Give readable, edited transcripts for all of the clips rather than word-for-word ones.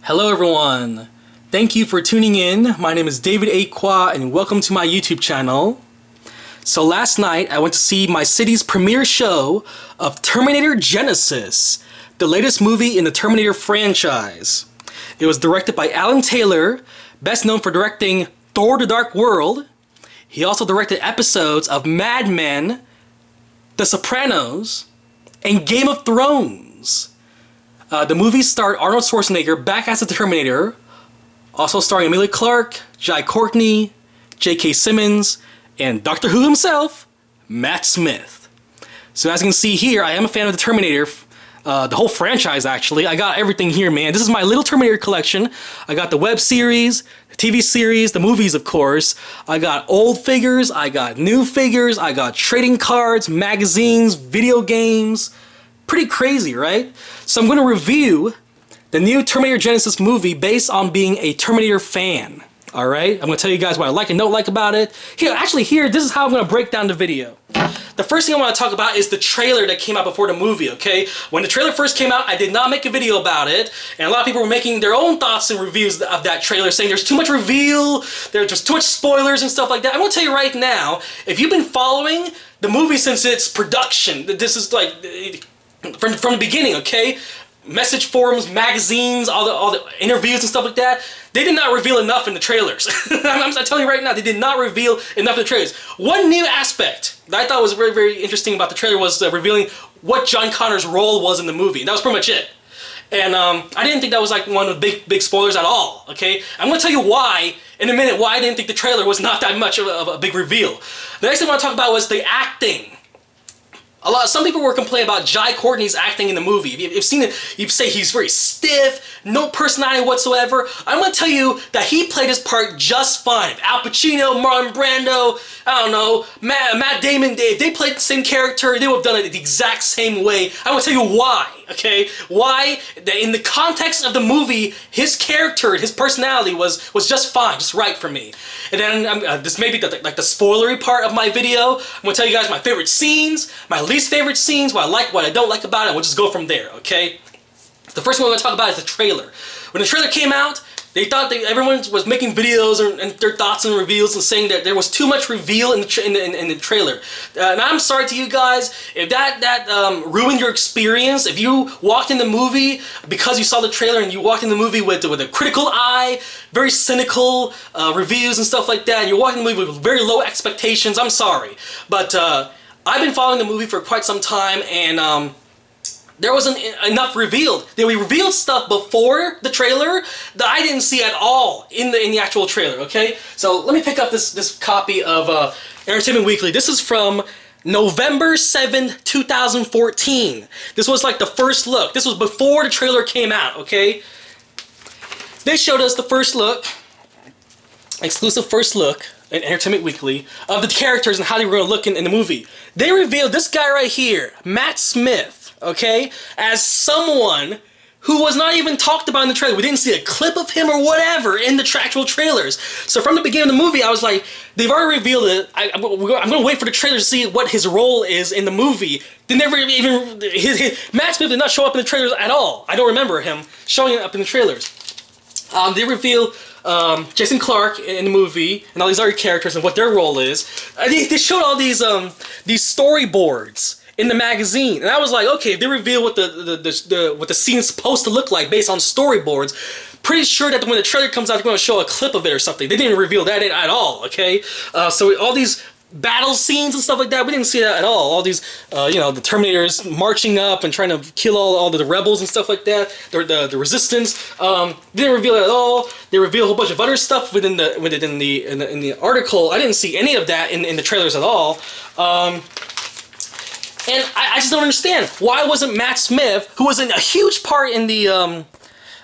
Hello everyone, thank you for tuning in. My name is David A. Kwa and welcome to my YouTube channel. So last night I went to see my city's premiere show of Terminator Genisys, the latest movie in the Terminator franchise. It was directed by Alan Taylor, best known for directing Thor: The Dark World. He also directed episodes of Mad Men, The Sopranos, and Game of Thrones. The movie starred Arnold Schwarzenegger back as the Terminator, also starring Emilia Clarke, Courtney, J.K. Simmons, and Doctor Who himself, Matt Smith. So as you can see here, I am a fan of the Terminator, the whole franchise actually. I got everything here, man. This is my little Terminator collection. I got the web series, the TV series, the movies of course. I got old figures, I got new figures, I got trading cards, magazines, video games. Pretty crazy, right? So I'm going to review the new Terminator Genisys movie based on being a Terminator fan. Alright? I'm going to tell you guys what I like and don't like about it. Here, this is how I'm going to break down the video. The first thing I want to talk about is the trailer that came out before the movie, okay? When the trailer first came out, I did not make a video about it, and a lot of people were making their own thoughts and reviews of that trailer, saying there's too much reveal, there's just too much spoilers and stuff like that. I'm going to tell you right now, if you've been following the movie since its production, this is like from the beginning, okay? Message forums, magazines, all the interviews and stuff like that, they did not reveal enough in the trailers. I'm telling you right now, they did not reveal enough in the trailers. One new aspect that I thought was very, very interesting about the trailer was revealing what John Connor's role was in the movie. And that was pretty much it. And I didn't think that was like one of the big spoilers at all, okay? I'm going to tell you why, in a minute, why I didn't think the trailer was not that much of a big reveal. The next thing I want to talk about was the acting. Some people were complaining about Courtney's acting in the movie. If you've seen it, you'd say he's very stiff, no personality whatsoever. I'm going to tell you that he played his part just fine. Al Pacino, Marlon Brando, I don't know, Matt Damon, they played the same character, they would have done it the exact same way. I'm going to tell you why, okay? Why, in the context of the movie, his character, his personality was just fine, just right for me. And then, this may be the spoilery part of my video. I'm going to tell you guys my favorite scenes, my least favorite scenes, what I like, what I don't like about it, and we'll just go from there, okay? The first one I'm going to talk about is the trailer. When the trailer came out, they thought everyone was making videos and their thoughts and reveals and saying that there was too much reveal in the trailer. And I'm sorry to you guys if that ruined your experience. If you walked in the movie because you saw the trailer and you walked in the movie with a critical eye, very cynical reviews and stuff like that, and you're walking the movie with very low expectations, I'm sorry. But I've been following the movie for quite some time, and there wasn't enough revealed. We revealed stuff before the trailer that I didn't see at all in the actual trailer, okay? So let me pick up this copy of Entertainment Weekly. This is from November 7th, 2014. This was like the first look. This was before the trailer came out, okay? They showed us the first look, exclusive first look, in Entertainment Weekly, of the characters and how they were going to look in the movie. They revealed this guy right here, Matt Smith, okay, as someone who was not even talked about in the trailer. We didn't see a clip of him or whatever in the actual trailers. So from the beginning of the movie, I was like, they've already revealed it. I'm going to wait for the trailer to see what his role is in the movie. They never even, Matt Smith did not show up in the trailers at all. I don't remember him showing up in the trailers. They reveal Jason Clarke in the movie and all these other characters and what their role is. They showed all these storyboards in the magazine, and I was like, okay, if they reveal what the scene is supposed to look like based on storyboards, pretty sure that when the trailer comes out, they're going to show a clip of it or something. They didn't reveal that at all, okay? So all these battle scenes and stuff like that, we didn't see that at all. All these, you know, the Terminators marching up and trying to kill all the rebels and stuff like that, the resistance. Didn't reveal it at all. They reveal a whole bunch of other stuff within the article. I didn't see any of that in the trailers at all. And I just don't understand. Why wasn't Matt Smith, who was in a huge part in the,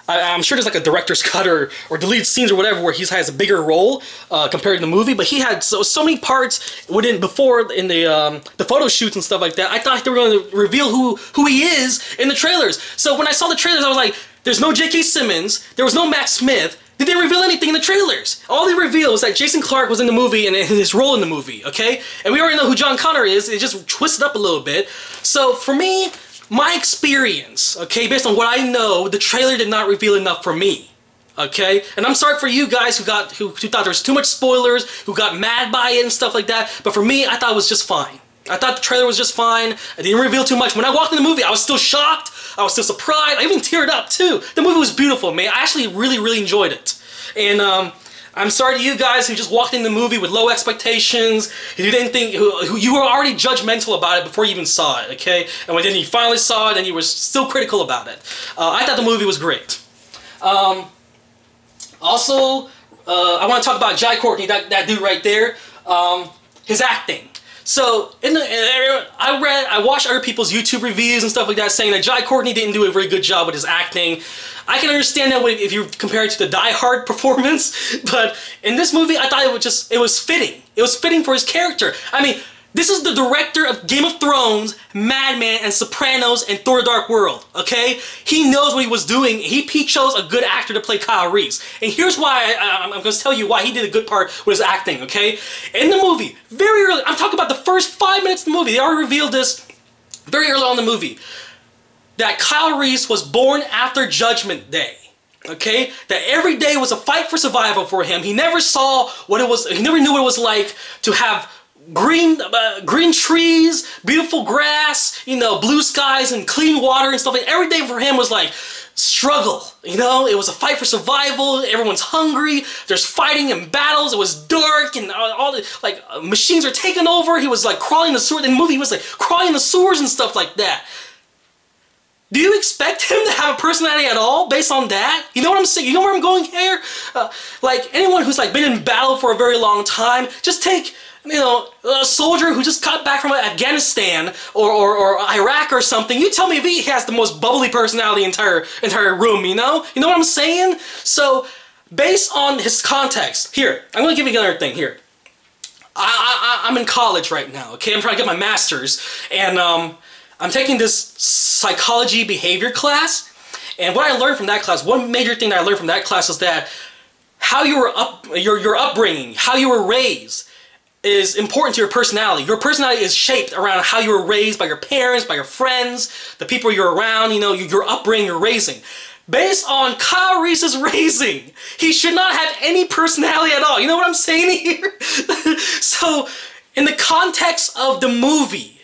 I'm sure there's like a director's cut or deleted scenes or whatever where he has a bigger role compared to the movie, but he had so many parts before in the photo shoots and stuff like that. I thought they were going to reveal who he is in the trailers. So when I saw the trailers, I was like, there's no J.K. Simmons, there was no Matt Smith. Did they reveal anything in the trailers? All they revealed was that Jason Clarke was in the movie and his role in the movie, okay? And we already know who John Connor is. It just twisted up a little bit. So for me, my experience, okay, based on what I know, the trailer did not reveal enough for me. Okay, and I'm sorry for you guys who thought there was too much spoilers, who got mad by it and stuff like that. But for me, I thought it was just fine. I thought the trailer was just fine. It didn't reveal too much. When I walked in the movie, I was still shocked. I was still surprised. I even teared up too. The movie was beautiful, man. I actually really enjoyed it. And I'm sorry to you guys who just walked in the movie with low expectations, who didn't think, who you were already judgmental about it before you even saw it. Okay, and when then you finally saw it, and you were still critical about it. I thought the movie was great. Also, I want to talk about Courtney, that dude right there. His acting. So I watched other people's YouTube reviews and stuff like that saying that Courtney didn't do a very good job with his acting. I can understand that if you compare it to the Die Hard performance, but in this movie I thought it was fitting. It was fitting for his character. I mean, this is the director of Game of Thrones, Mad Men, and Sopranos, and Thor: The Dark World, okay? He knows what he was doing. He chose a good actor to play Kyle Reese. And here's why I'm going to tell you why he did a good part with his acting, okay? In the movie, very early, I'm talking about the first 5 minutes of the movie, they already revealed this very early on in the movie, that Kyle Reese was born after Judgment Day. Okay, that every day was a fight for survival for him. He never saw what it was. He never knew what it was like to have green trees, beautiful grass, you know, blue skies and clean water and stuff. Every day for him was like struggle, you know. It was a fight for survival. Everyone's hungry. There's fighting and battles. It was dark and all the machines are taking over. He was like crawling in the sewer. In the movie, he was like crawling in the sewers and stuff like that. Do you expect him to have a personality at all based on that? You know what I'm saying? You know where I'm going here? Like anyone who's like been in battle for a very long time, just take, you know, a soldier who just got back from Afghanistan or Iraq or something. You tell me if he has the most bubbly personality in the entire room, you know? You know what I'm saying? So, based on his context, here, I'm gonna give you another thing here. I'm in college right now, okay? I'm trying to get my master's, and I'm taking this psychology behavior class, and what I learned from that class, one major thing that I learned from that class is that how you were your upbringing, how you were raised, is important to your personality. Your personality is shaped around how you were raised by your parents, by your friends, the people you're around, you know, your upbringing, your raising. Based on Kyle Reese's raising, he should not have any personality at all. You know what I'm saying here? So, in the context of the movie,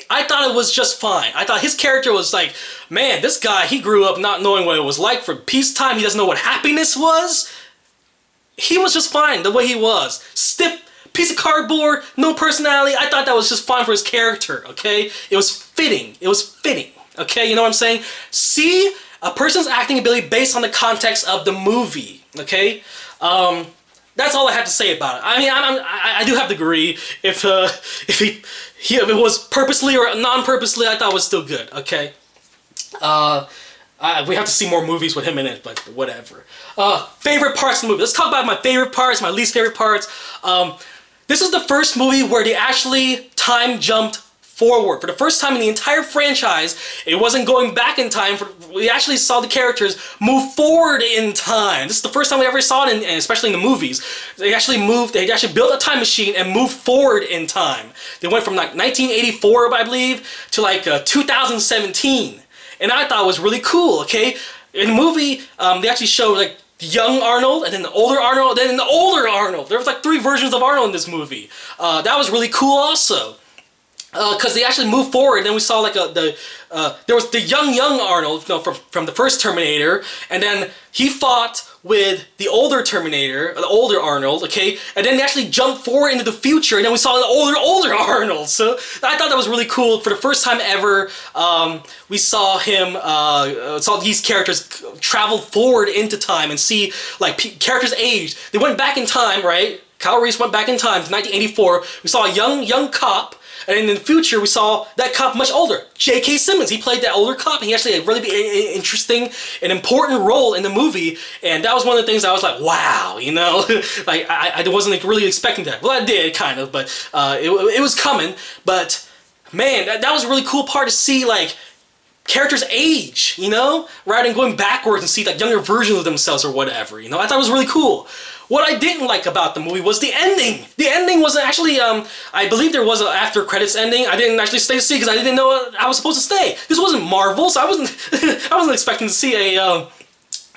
I thought it was just fine. I thought his character was like, man, this guy, he grew up not knowing what it was like for peacetime. He doesn't know what happiness was. He was just fine the way he was. Stiff piece of cardboard, no personality. I thought that was just fine for his character, okay? It was fitting. It was fitting, okay? You know what I'm saying? See a person's acting ability based on the context of the movie, okay? That's all I have to say about it. I mean, I do have to agree. If it was purposely or non-purposely, I thought it was still good. Okay. We have to see more movies with him in it, but whatever. Favorite parts of the movie. Let's talk about my favorite parts, my least favorite parts. This is the first movie where they actually time jumped forward. For the first time in the entire franchise, it wasn't going back in time. We actually saw the characters move forward in time. This is the first time we ever saw it, and especially in the movies. They actually built a time machine and moved forward in time. They went from like 1984, I believe, to like 2017. And I thought it was really cool, okay? In the movie, they actually showed like the young Arnold, and then the older Arnold, and then the older Arnold. There was like 3 versions of Arnold in this movie. That was really cool also. Because they actually moved forward, and then we saw like there was the young Arnold, you know, from the first Terminator, and then he fought with the older Terminator, the older Arnold, okay, and then they actually jumped forward into the future, and then we saw the older Arnold. So I thought that was really cool. For the first time ever, we saw saw these characters travel forward into time and see like characters age. They went back in time, right? Kyle Reese went back in time to 1984. We saw a young cop. And in the future, we saw that cop much older. J.K. Simmons, he played that older cop, and he actually had a really interesting and important role in the movie. And that was one of the things I was like, wow, you know? Like, I wasn't like, really expecting that. Well, I did, kind of, but it was coming. But, man, that was a really cool part to see, like, characters age, you know? Rather than going backwards and see, like, younger versions of themselves or whatever, you know? I thought it was really cool. What I didn't like about the movie was the ending. The ending wasn't actually, I believe there was an after credits ending. I didn't actually stay to see because I didn't know I was supposed to stay. This wasn't Marvel, so I wasn't, I wasn't expecting to see a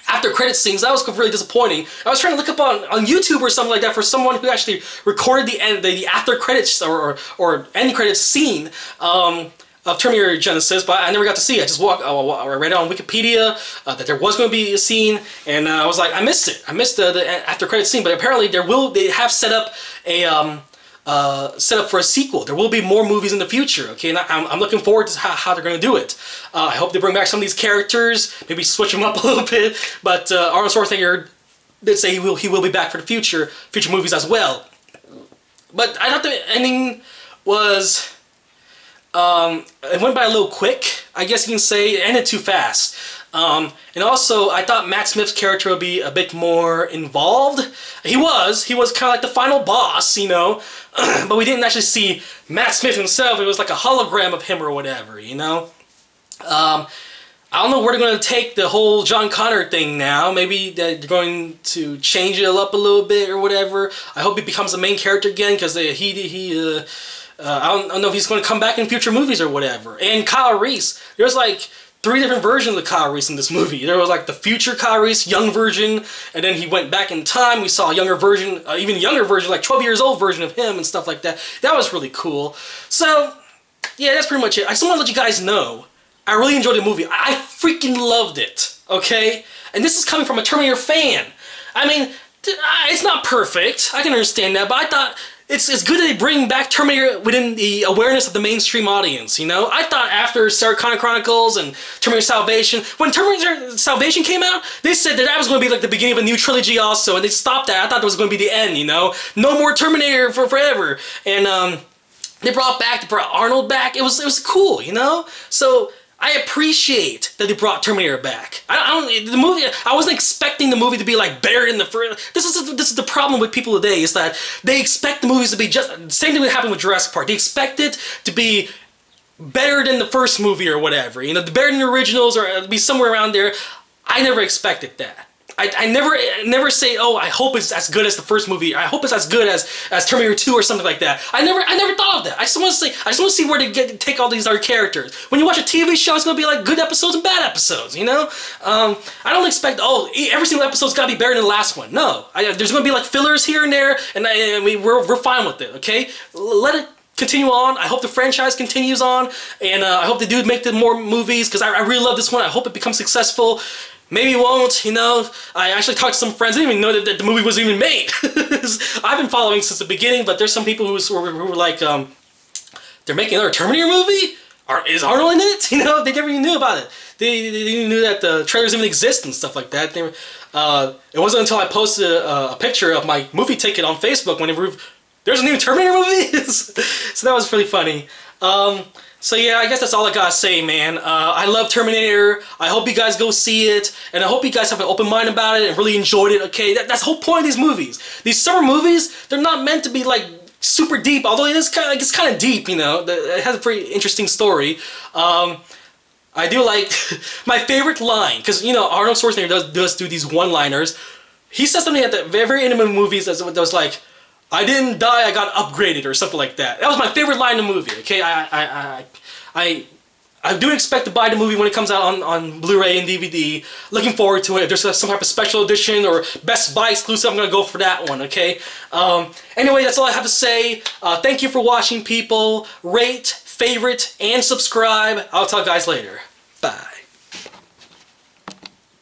after credit scenes. That was really disappointing. I was trying to look up on YouTube or something like that for someone who actually recorded the after credits or end credits scene of Terminator Genisys, but I never got to see it. I just I read it on Wikipedia that there was going to be a scene, and I was like, I missed it. I missed the after credit scene, but apparently they have set up a set up for a sequel. There will be more movies in the future, okay? And I'm looking forward to how they're going to do it. I hope they bring back some of these characters, maybe switch them up a little bit, but Arnold Schwarzenegger did say he will be back for the future movies as well. But I thought the ending was... it went by a little quick, I guess you can say. It ended too fast. And also, I thought Matt Smith's character would be a bit more involved. He was kind of like the final boss, you know, but we didn't actually see Matt Smith himself. It was like a hologram of him or whatever, you know. I don't know where they're going to take the whole John Connor thing now. Maybe they're going to change it up a little bit or whatever. I hope he becomes the main character again, because I don't know if he's going to come back in future movies or whatever. And Kyle Reese, there's like 3 different versions of Kyle Reese in this movie. There was like the future Kyle Reese, young version, and then he went back in time. We saw a younger version, even younger version, like 12 years old version of him and stuff like that. That was really cool. So, yeah, that's pretty much it. I just want to let you guys know, I really enjoyed the movie. I freaking loved it, okay? And this is coming from a Terminator fan. I mean, it's not perfect. I can understand that, but I thought... It's good that they bring back Terminator within the awareness of the mainstream audience, you know? I thought after Sarah Connor Chronicles and Terminator Salvation, when Terminator Salvation came out, they said that was going to be like the beginning of a new trilogy also, and they stopped that. I thought that was going to be the end, you know? No more Terminator for forever. And they brought Arnold back. It was cool, you know? So... I appreciate that they brought Terminator back. I wasn't expecting the movie to be like better than the first. This is the problem with people today, is that they expect the movies to be just the same thing that happened with Jurassic Park. They expect it to be better than the first movie or whatever. You know, better than the originals or be somewhere around there. I never expected that. I never say, oh, I hope it's as good as the first movie. I hope it's as good as Terminator 2 or something like that. I never thought of that. I just want to see where they take all these other characters. When you watch a TV show, it's gonna be like good episodes and bad episodes, you know? I don't expect, oh, every single episode's gotta be better than the last one. No, there's gonna be like fillers here and there, and we're fine with it. Okay, let it continue on. I hope the franchise continues on, and I hope they do make more movies, because I really love this one. I hope it becomes successful. Maybe it won't, you know. I actually talked to some friends. I didn't even know that the movie was even made. I've been following since the beginning, but there's some people who were like, they're making another Terminator movie? Is Arnold in it? You know, they never even knew about it. They even knew that the trailers even exist and stuff like that. It wasn't until I posted a picture of my movie ticket on Facebook whenever there's a new Terminator movie. So that was really funny. So yeah, I guess that's all I gotta say, man. I love Terminator. I hope you guys go see it, and I hope you guys have an open mind about it and really enjoyed it, okay? That's the whole point of these movies. These summer movies, they're not meant to be like super deep, although it's kind of deep, you know. It has a pretty interesting story. I do like my favorite line, because, you know, Arnold Schwarzenegger does do these one-liners. He says something at the very end of the movies that was like, I didn't die, I got upgraded, or something like that. That was my favorite line in the movie, okay? I do expect to buy the movie when it comes out on Blu-ray and DVD. Looking forward to it. If there's some type of special edition or Best Buy exclusive, I'm going to go for that one, okay? Anyway, that's all I have to say. Thank you for watching, people. Rate, favorite, and subscribe. I'll talk guys later. Bye.